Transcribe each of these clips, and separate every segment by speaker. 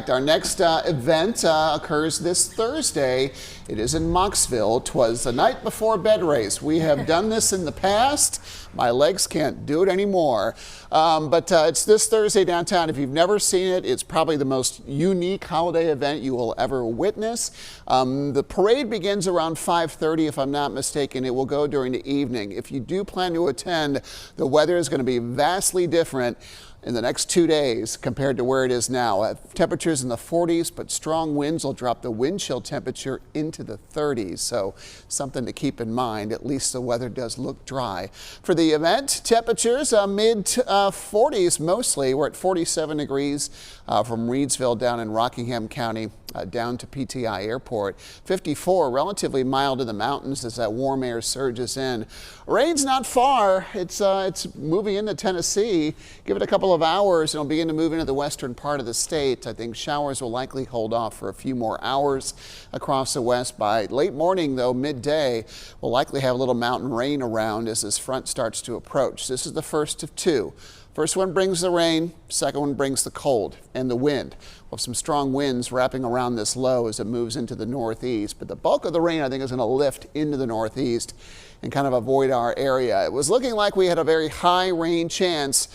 Speaker 1: right, our next event occurs this Thursday. It is in Mocksville. 'Twas the night before bed race. We have done this in the past. My legs can't do it anymore. But it's this Thursday downtown. If you've never seen it, it's probably the most unique holiday event you will ever witness. The parade begins around 5:30, if I'm not mistaken. It will go during the evening. If you do plan to attend, the weather is going to be vastly different in the next 2 days compared to where it is now. Temperatures in the 40s, but strong winds will drop the wind chill temperature into the 30s. So something to keep in mind. At least the weather does look dry. For the event, temperatures mid 40s mostly. We're at 47 degrees from Reedsville down in Rockingham County down to PTI Airport. 54, relatively mild in the mountains as that warm air surges in. Rain's not far. It's moving into Tennessee. Give it a couple of hours and it'll begin to move into the western part of the state. I think showers will likely hold off for a few more hours across the west. By late morning, though, midday, we'll likely have a little mountain rain around as this front starts to approach. This is the first of two. First one brings the rain, second one brings the cold and the wind. We'll have some strong winds wrapping around this low as it moves into the northeast, but the bulk of the rain I think is going to lift into the northeast and kind of avoid our area. It was looking like we had a very high rain chance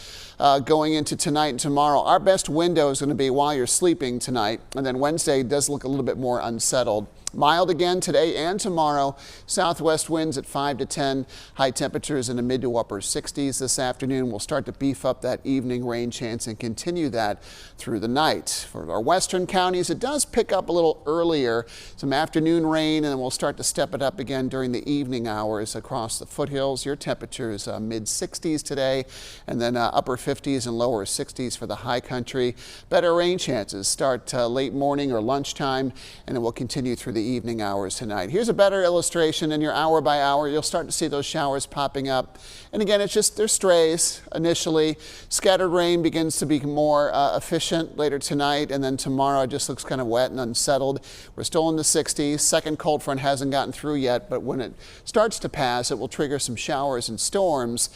Speaker 1: going into tonight and tomorrow. Our best window is going to be while you're sleeping tonight, and then Wednesday does look a little bit more unsettled. Mild again today and tomorrow. Southwest winds at 5 to 10. High temperatures in the mid to upper 60s this afternoon. We'll start to beef up that evening rain chance and continue that through the night. For our western counties, it does pick up a little earlier. Some afternoon rain, and then we'll start to step it up again during the evening hours across the foothills. Your temperatures mid 60s today, and then upper 50s and lower 60s for the high country. Better rain chances start late morning or lunchtime, and it will continue through the evening hours tonight. Here's a better illustration. In your hour by hour, you'll start to see those showers popping up. And again, it's just they're strays initially. Scattered rain begins to be more efficient later tonight, and then tomorrow it just looks kind of wet and unsettled. We're still in the 60s. Second cold front hasn't gotten through yet, but when it starts to pass, it will trigger some showers and storms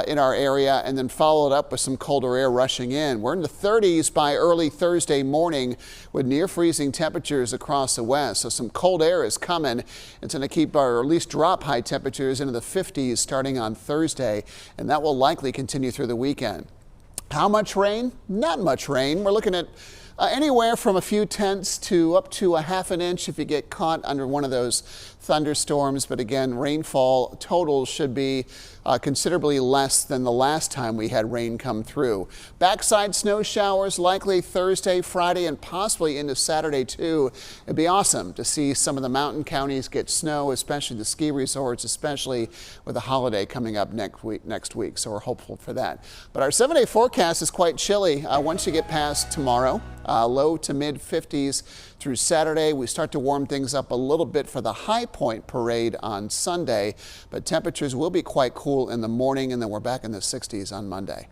Speaker 1: in our area, and then follow it up with some colder air rushing in. We're in the 30s by early Thursday morning with near freezing temperatures across the west. So some cold air is coming. It's going to keep or at least drop high temperatures into the 50s starting on Thursday, and that will likely continue through the weekend. How much rain? Not much rain. We're looking at anywhere from a few tenths to up to a half an inch if you get caught under one of those thunderstorms. But again, rainfall totals should be considerably less than the last time we had rain come through. Backside snow showers likely Thursday, Friday, and possibly into Saturday too. It'd be awesome to see some of the mountain counties get snow, especially the ski resorts, especially with the holiday coming up next week. So we're hopeful for that. But our 7-day forecast is quite chilly once you get past tomorrow. Low to mid 50s through Saturday. We start to warm things up a little bit for the High Point parade on Sunday, but temperatures will be quite cool in the morning, and then we're back in the 60s on Monday.